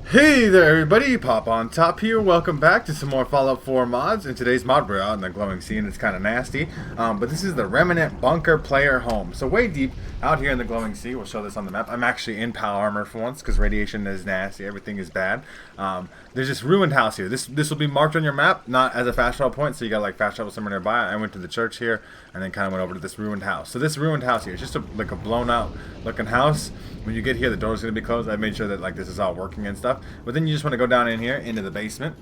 Hey there everybody, Pop on Top here. Welcome back to some more Fallout 4 mods. In today's mod, we're out in the glowing sea and it's kind of nasty. But this is the Remnant Bunker Player Home. So way deep out here in the glowing sea. We'll show this on the map. I'm actually in power armor for once because radiation is nasty. Everything is bad. There's this ruined house here. This will be marked on your map, not as a fast travel point. So you got like fast travel somewhere nearby. I went to the church here and then kind of went over to this ruined house. So this ruined house here is just like a blown out looking house. When you get here, the door's going to be closed. I made sure that like this is all working and stuff. But then you just want to go down in here into the basement.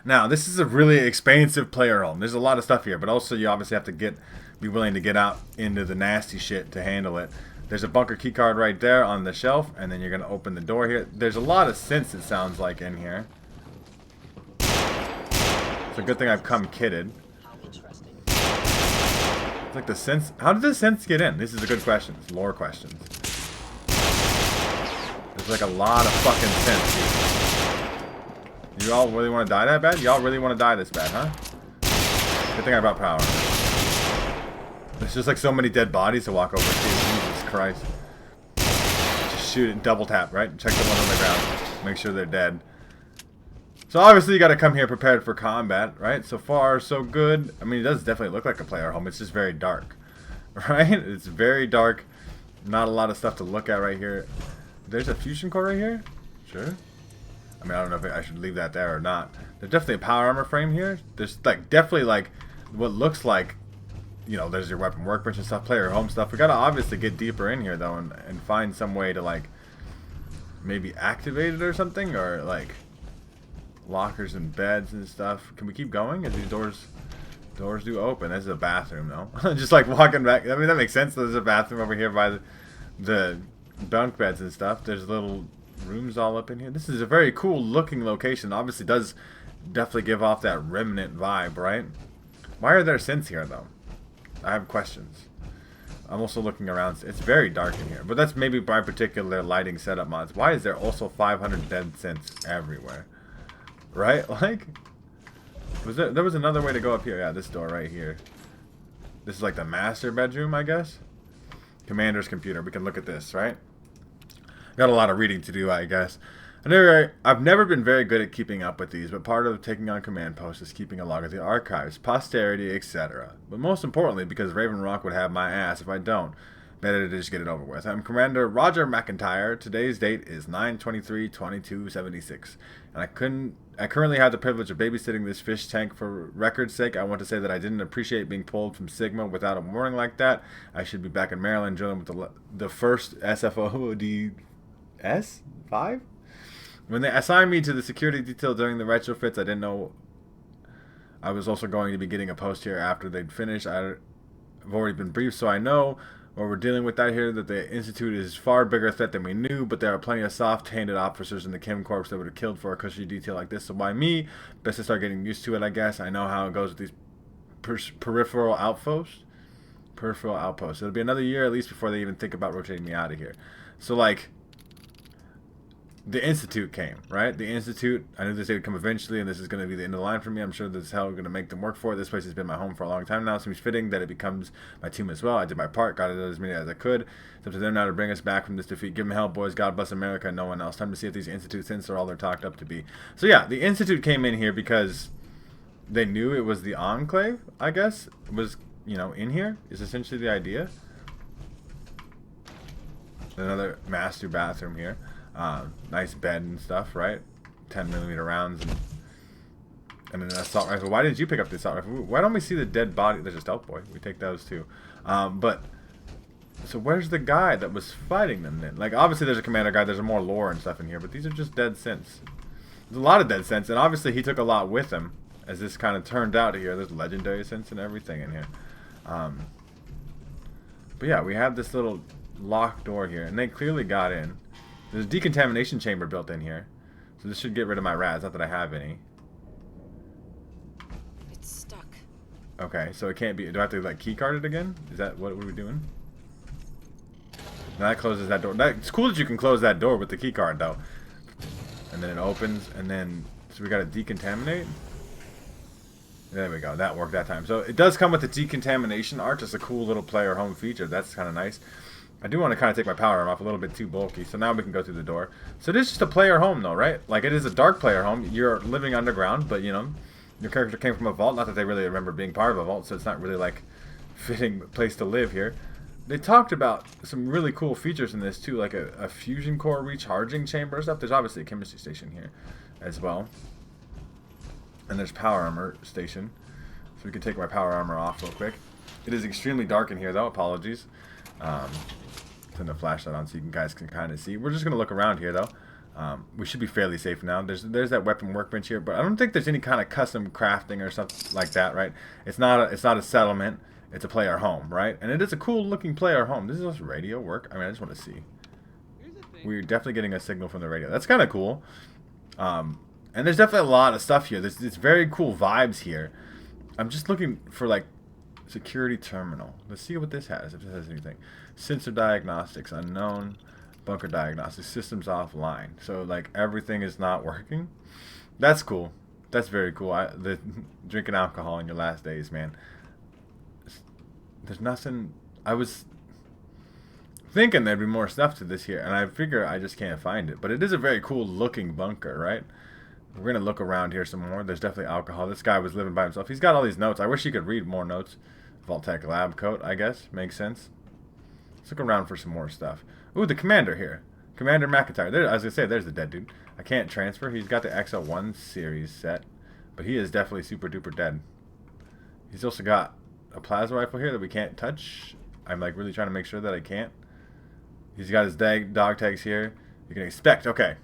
Now, this is a really expansive player home. There's a lot of stuff here, but also you obviously have to be willing to get out into the nasty shit to handle it. There's a bunker key card right there on the shelf, and then you're going to open the door here. There's a lot of synths, it sounds like, in here. It's a good thing I've come kitted. It's like the synths. How did the synths get in? This is a good question. It's lore questions. There's like a lot of fucking synths, dude. You all really want to die that bad? Y'all really want to die this bad, huh? Good thing I brought power. There's just like so many dead bodies to walk over to. Jesus Christ. Just shoot it, double tap, right? Check the one on the ground. Make sure they're dead. So obviously you got to come here prepared for combat, right? So far, so good. I mean, it does definitely look like a player home. It's just very dark, right? It's very dark. Not a lot of stuff to look at right here. There's a fusion core right here? Sure. I mean, I don't know if I should leave that there or not. There's definitely a power armor frame here. There's like definitely like what looks like, you know, there's your weapon workbench and stuff, player home stuff. We gotta obviously get deeper in here though and find some way to like maybe activate it or something, or like lockers and beds and stuff. Can we keep going? As these doors do open. This is a bathroom though. Just like walking back. I mean, that makes sense. There's a bathroom over here by the bunk beds and stuff. There's little rooms all up in here. This is a very cool looking location. Obviously does definitely give off that Remnant vibe, right? Why are there synths here though? I have questions. I'm also looking around. It's very dark in here, but that's maybe by particular lighting setup mods. Why is there also 500 dead synths everywhere? Right? Like, there was another way to go up here. Yeah, this door right here. This is like the master bedroom, I guess. Commander's computer. We can look at this, right? Got a lot of reading to do, I guess. I've never been very good at keeping up with these, but part of taking on command posts is keeping a log of the archives, posterity, etc. But most importantly, because Raven Rock would have my ass if I don't. Better to just get it over with. I'm Commander Roger McIntyre. Today's date is 9/23/2276, and I currently have the privilege of babysitting this fish tank. For record's sake, I want to say that I didn't appreciate being pulled from Sigma without a warning like that. I should be back in Maryland drilling with the first SFODS 5. When they assigned me to the security detail during the retrofits, I didn't know I was also going to be getting a post here after they'd finished. I've already been briefed, so I know what we're dealing with that here, that the Institute is far bigger threat than we knew, but there are plenty of soft-handed officers in the Chem Corps that would have killed for a cushy detail like this. So why me? Best to start getting used to it, I guess. I know how it goes with these peripheral outposts. It'll be another year at least before they even think about rotating me out of here. So like, the Institute came, right? The Institute, I knew this day would come eventually, and this is going to be the end of the line for me. I'm sure this is how we're going to make them work for it. This place has been my home for a long time now. It seems fitting that it becomes my tomb as well. I did my part, got it as many as I could. It's up to them now to bring us back from this defeat. Give them hell, boys. God bless America and no one else. Time to see if these Institute synths are all they're talked up to be. So yeah, the Institute came in here because they knew it was the Enclave, I guess. It was, you know, in here is essentially the idea. Another master bathroom here. Nice bed and stuff, right? 10mm rounds and an assault rifle. Why did you pick up the assault rifle? Why don't we see the dead body? There's a stealth boy. We take those too. But so where's the guy that was fighting them then? Like, obviously there's a commander guy. There's more lore and stuff in here, but these are just dead synths. There's a lot of dead synths, and obviously he took a lot with him, as this kind of turned out here. There's legendary synths and everything in here. But yeah, we have this little locked door here, and they clearly got in. There's a decontamination chamber built in here. So this should get rid of my rats, not that I have any. It's stuck. Okay, so it can't be. Do I have to like keycard it again? Is that what we're doing? Now that closes that door. It's cool that you can close that door with the keycard though. And then it opens, and then so we gotta decontaminate. There we go. That worked that time. So it does come with the decontamination arch. It's a cool little player home feature. That's kind of nice. I do want to kind of take my power armor off, a little bit too bulky. So now we can go through the door. So it is just a player home though, right? Like it is a dark player home. You're living underground, but you know, your character came from a vault. Not that they really remember being part of a vault, so it's not really like fitting place to live here. They talked about some really cool features in this too, like a fusion core recharging chamber and stuff. There's obviously a chemistry station here as well. And there's power armor station. So we can take my power armor off real quick. It is extremely dark in here though, apologies. Turn the flashlight on so you guys can kind of see. We're just going to look around here though. We should be fairly safe now. There's that weapon workbench here, but I don't think there's any kind of custom crafting or something like that, right? It's not a settlement. It's a player home, right? And it is a cool looking player home. Does this radio work? I mean, I just want to see. We're definitely getting a signal from the radio. That's kind of cool. And there's definitely a lot of stuff here. There's very cool vibes here. I'm just looking for like security terminal. Let's see what this has, if this has anything. Sensor diagnostics unknown. Bunker diagnostics systems offline. So like everything is not working. That's cool. That's very cool. The drinking alcohol in your last days, man. There's nothing. I was thinking there'd be more stuff to this here, and I figure I just can't find it. But it is a very cool looking bunker, right? We're gonna look around here some more. There's definitely alcohol. This guy was living by himself. He's got all these notes. I wish he could read more notes. Vault-Tec lab coat, I guess. Makes sense. Let's look around for some more stuff. Ooh, the commander here. Commander McIntyre. There, I was gonna say, there's the dead dude. I can't transfer. He's got the XL1 series set, but he is definitely super duper dead. He's also got a plasma rifle here that we can't touch. I'm like really trying to make sure that I can't. He's got his dog tags here. You can expect. Okay.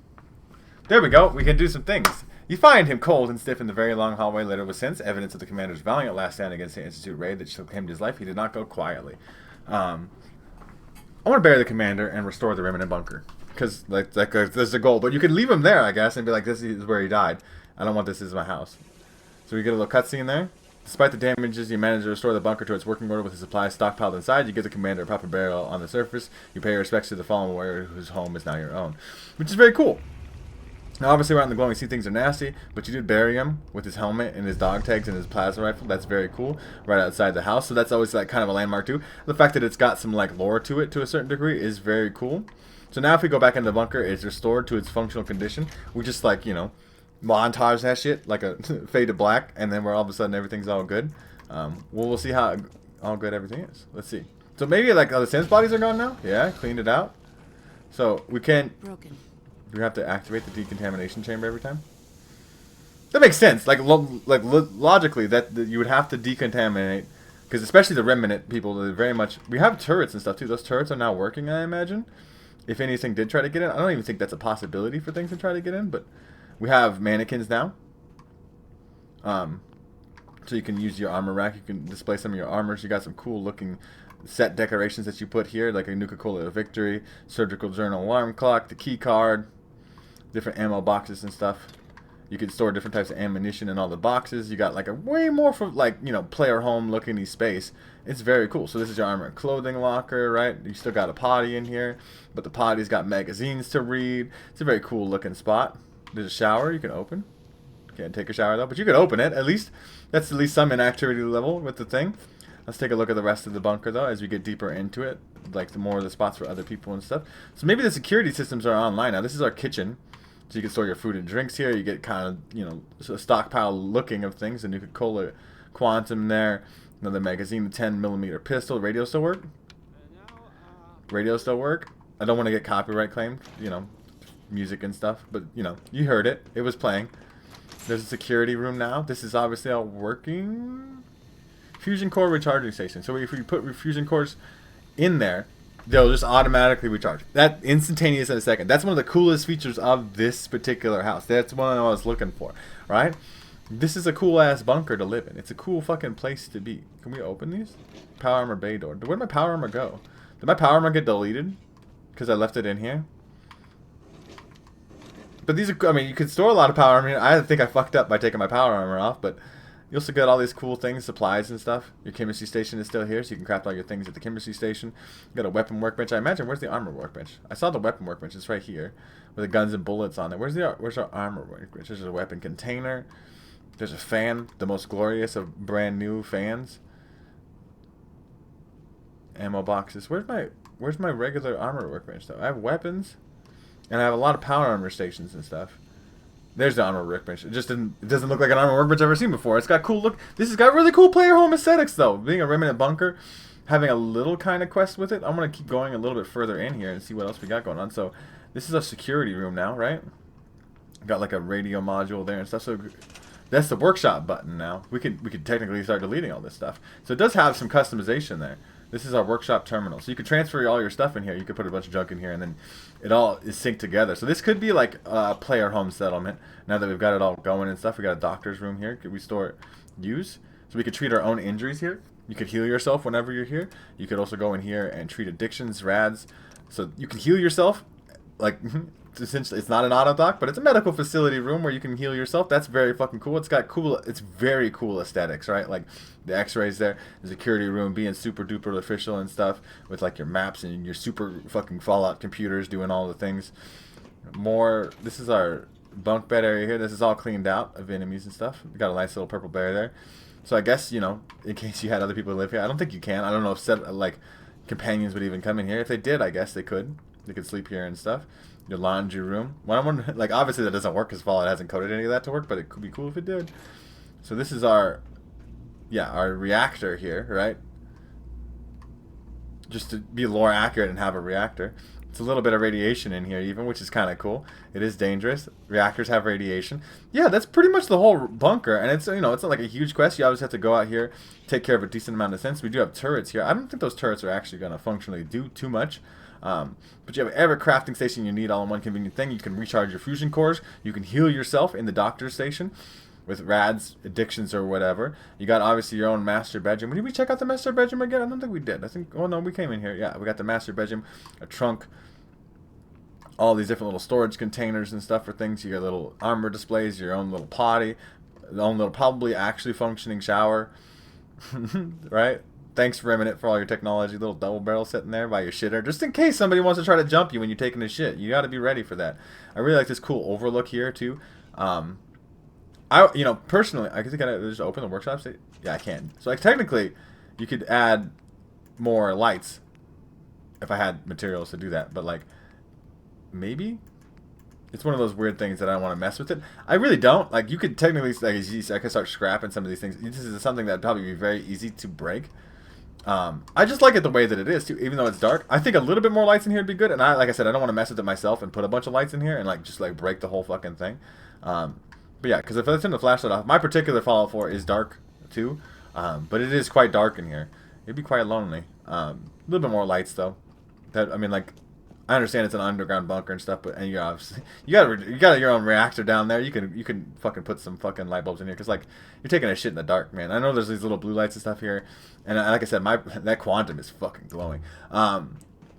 There we go. We can do some things. You find him cold and stiff in the very long hallway littered with sense, evidence of the commander's valiant last stand against the Institute raid that claimed his life. He did not go quietly. I want to bury the commander and restore the Remnant bunker. Because like there's a goal. But you can leave him there, I guess, and be like, this is where he died. I don't want this as my house. So we get a little cutscene there. Despite the damages, you manage to restore the bunker to its working order with the supplies stockpiled inside. You give the commander a proper burial on the surface. You pay your respects to the fallen warrior whose home is now your own. Which is very cool. Now, obviously, around the glowing sea, things are nasty, but you did bury him with his helmet and his dog tags and his plasma rifle. That's very cool, right outside the house. So that's always like kind of a landmark too. The fact that it's got some like lore to it to a certain degree is very cool. So now, if we go back into the bunker, it's restored to its functional condition. We just like montage that shit like a fade to black, and then we're all of a sudden everything's all good. We'll see how all good everything is. Let's see. So maybe like the sense bodies are gone now. Yeah, cleaned it out. So we can't. Broken. Do we have to activate the decontamination chamber every time? That makes sense. Like logically, that you would have to decontaminate, because especially the Remnant people, they're very much. We have turrets and stuff too. Those turrets are now working, I imagine. If anything did try to get in, I don't even think that's a possibility for things to try to get in. But we have mannequins now. So you can use your armor rack. You can display some of your armors. You got some cool looking set decorations that you put here, like a Nuka-Cola Victory, surgical journal alarm clock, the key card, different ammo boxes and stuff. You can store different types of ammunition in all the boxes. You got like a way more for like, player home looking space. It's very cool. So this is your armor and clothing locker, right? You still got a potty in here, but the potty's got magazines to read. It's a very cool looking spot. There's a shower you can open. Can't take a shower though, but you can open it. At least that's at least some inactivity level with the thing. Let's take a look at the rest of the bunker though as we get deeper into it, like the more of the spots for other people and stuff. So maybe the security systems are online now. This is our kitchen. So you can store your food and drinks here. You get kind of, a stockpile looking of things. A Nuka-Cola Quantum there. Another magazine, the 10mm pistol. Radio still work? Radio still work? I don't want to get copyright claimed, music and stuff. But, you heard it. It was playing. There's a security room now. This is obviously all working. Fusion core recharging station. So if we put fusion cores in there, they'll just automatically recharge. That instantaneous in a second. That's one of the coolest features of this particular house. That's one I was looking for, right? This is a cool ass bunker to live in. It's a cool fucking place to be. Can we open these? Power armor bay door. Where did my power armor go? Did my power armor get deleted? Because I left it in here? But these are, you could store a lot of power armor. I think I fucked up by taking my power armor off, but you also got all these cool things, supplies and stuff. Your chemistry station is still here, so you can craft all your things at the chemistry station. You got a weapon workbench. I imagine, where's the armor workbench? I saw the weapon workbench. It's right here with the guns and bullets on it. Where's our armor workbench? There's a weapon container. There's a fan, the most glorious of brand new fans. Ammo boxes. Where's my Where's my regular armor workbench though? I have weapons, and I have a lot of power armor stations and stuff. There's the armor workbench. It doesn't look like an armor workbench I've ever seen before. It's got cool look. This has got really cool player home aesthetics though. Being a remnant bunker, having a little kind of quest with it. I'm gonna keep going a little bit further in here and see what else we got going on. So this is a security room now, right? Got like a radio module there and stuff. So that's the workshop button now. We could technically start deleting all this stuff. So it does have some customization there. This is our workshop terminal. So you could transfer all your stuff in here. You could put a bunch of junk in here, and then it all is synced together. So this could be like a player home settlement. Now that we've got it all going and stuff, we got a doctor's room here. Could we store, use? So we could treat our own injuries here. You could heal yourself whenever you're here. You could also go in here and treat addictions, rads. So you can heal yourself. Like, essentially, it's not an auto doc, but it's a medical facility room where you can heal yourself. That's very fucking cool. It's very cool aesthetics, right? Like the X-rays there, the security room being super duper official and stuff with like your maps and your super fucking Fallout computers doing all the things. This is our bunk bed area here. This is all cleaned out of enemies and stuff. We got a nice little purple bear there. So I guess, you know, in case you had other people live here, I don't think you can. I don't know if like companions would even come in here. If they did, I guess they could. They could sleep here and stuff. Your laundry room. Like, obviously that doesn't work because Fallout hasn't coded any of that to work, but it could be cool if it did. So this is our reactor here, right? Just to be lore accurate and have a reactor. It's a little bit of radiation in here even, which is kind of cool. It is dangerous. Reactors have radiation. Yeah, that's pretty much the whole bunker. And it's, you know, it's not like a huge quest. You always have to go out here, take care of a decent amount of sense. We do have turrets here. I don't think those turrets are actually going to functionally do too much. But you have every crafting station you need all in one convenient thing. You can recharge your fusion cores. You can heal yourself in the doctor's station with rads, addictions, or whatever. You got obviously your own master bedroom. Did we check out the master bedroom again? I don't think we did. I think, oh no, we came in here. Yeah, we got the master bedroom, a trunk, all these different little storage containers and stuff for things. You got little armor displays, your own little potty, your own little probably actually functioning shower, right? Thanks, Remnant, for all your technology. Little double barrel sitting there by your shitter. Just in case somebody wants to try to jump you when you're taking a shit. You got to be ready for that. I really like this cool overlook here, too. You know, personally, I think I just open the workshop state. Yeah, I can. So, like, technically, you could add more lights if I had materials to do that. But, like, maybe? It's one of those weird things that I don't want to mess with it. I really don't. Like, you could technically, like, I could start scrapping some of these things. This is something that would probably be very easy to break. I just like it the way that it is too, even though it's dark. I think a little bit more lights in here would be good. And like I said, I don't want to mess with it myself and put a bunch of lights in here and like just like break the whole fucking thing. But yeah, because if I turn the flashlight off, my particular Fallout 4 is dark too, but it is quite dark in here. It'd be quite lonely. A little bit more lights though. That I mean, like, I understand it's an underground bunker and stuff, but and you obviously you got your own reactor down there. You can fucking put some fucking light bulbs in here because like you're taking a shit in the dark, man. I know there's these little blue lights and stuff here, and like I said, that quantum is fucking glowing. But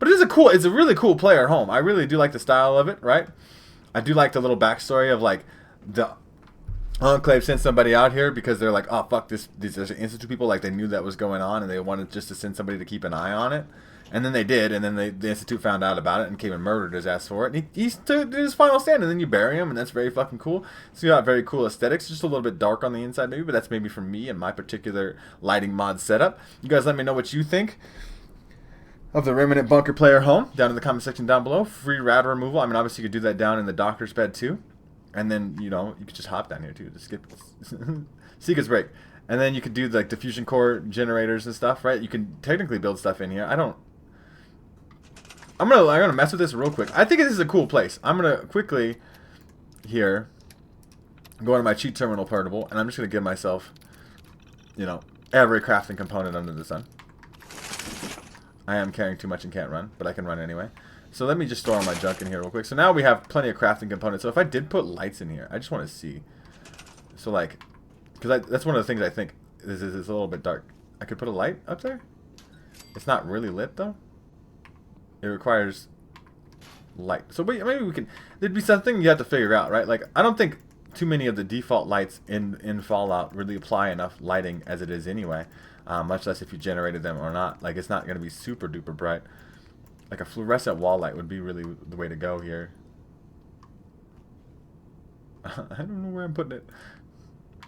it's a really cool player home. I really do like the style of it, right? I do like the little backstory of like the Enclave sent somebody out here because they're like, oh fuck, these Institute people, like they knew that was going on and they wanted just to send somebody to keep an eye on it. And then they did, and then the Institute found out about it and came and murdered his ass for it. And he did his final stand, and then you bury him, and that's very fucking cool. So you got very cool aesthetics, just a little bit dark on the inside maybe, but that's maybe for me and my particular lighting mod setup. You guys let me know what you think of the Remnant Bunker player home down in the comment section down below. Free rad removal. I mean, obviously you could do that down in the doctor's bed too. And then, you know, you could just hop down here too. Just skip Seeker's Break. And then you could do like the fusion core generators and stuff, right? You can technically build stuff in here. I'm gonna mess with this real quick. I think this is a cool place. I'm gonna quickly here go into my cheat terminal portable, and I'm just gonna give myself, you know, every crafting component under the sun. I am carrying too much and can't run, but I can run anyway. So let me just store all my junk in here real quick. So now we have plenty of crafting components. So if I did put lights in here, I just want to see. So like, because that's one of the things I think is a little bit dark. I could put a light up there. It's not really lit though. It requires light. So maybe we can... There'd be something you have to figure out, right? Like, I don't think too many of the default lights in Fallout really apply enough lighting as it is anyway. Much less if you generated them or not. Like, it's not going to be super duper bright. Like, a fluorescent wall light would be really the way to go here. I don't know where I'm putting it.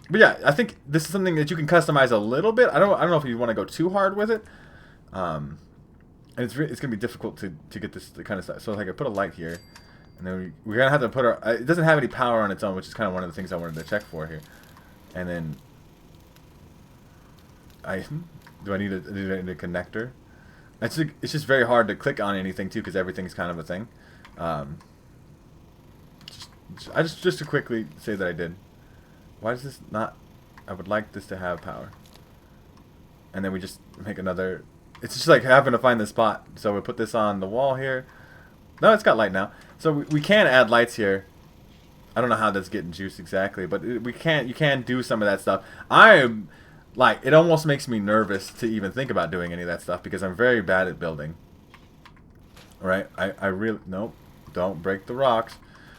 But yeah, I think this is something that you can customize a little bit. I don't know if you want to go too hard with it. And it's gonna be difficult to get this kind of stuff. So like I put a light here, and then we're gonna have to put our. It doesn't have any power on its own, which is kind of one of the things I wanted to check for here. And then do I need a connector? It's just very hard to click on anything too because everything's kind of a thing. Just to quickly say that I did. Why does this not? I would like this to have power. And then we just make another. It's just like having to find the spot. So we put this on the wall here. No, it's got light now. So we can add lights here. I don't know how that's getting juice exactly, but we can. You can do some of that stuff. I am like, it almost makes me nervous to even think about doing any of that stuff because I'm very bad at building. All right, I really nope. Don't break the rocks.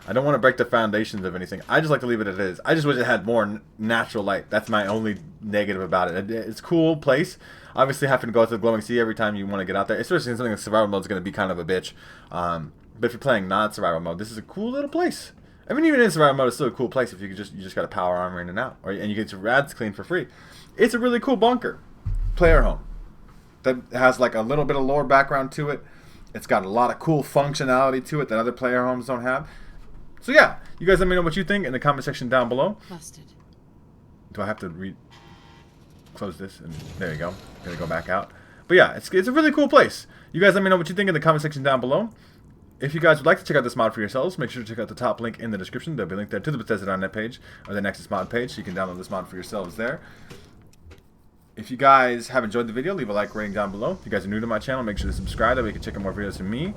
I don't want to break the foundations of anything. I just like to leave it as it is. I just wish it had more natural light. That's my only negative about it. It's a cool place. Obviously, having to go out to the glowing sea every time you want to get out there, especially in something like survival mode, is going to be kind of a bitch. But if you're playing non-survival mode, this is a cool little place. I mean, even in survival mode, it's still a cool place if you just got a power armor in and out, and you get your rads clean for free. It's a really cool bunker, player home that has like a little bit of lore background to it. It's got a lot of cool functionality to it that other player homes don't have. So yeah, you guys let me know what you think in the comment section down below. Busted. Do I have to close this? And there you go. I'm gonna go back out. But yeah, it's a really cool place. You guys let me know what you think in the comment section down below. If you guys would like to check out this mod for yourselves, make sure to check out the top link in the description. There'll be a link there to the Bethesda.net page or the Nexus mod page, so you can download this mod for yourselves there. If you guys have enjoyed the video, leave a like rating down below. If you guys are new to my channel, make sure to subscribe. That way you can check out more videos from me.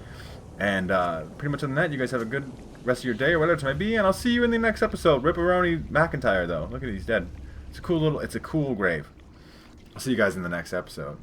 And pretty much other than that, you guys have a good rest of your day or whatever it may be. And I'll see you in the next episode. Ripperoni McIntyre, though. Look at he's dead. It's a cool grave. I'll see you guys in the next episode.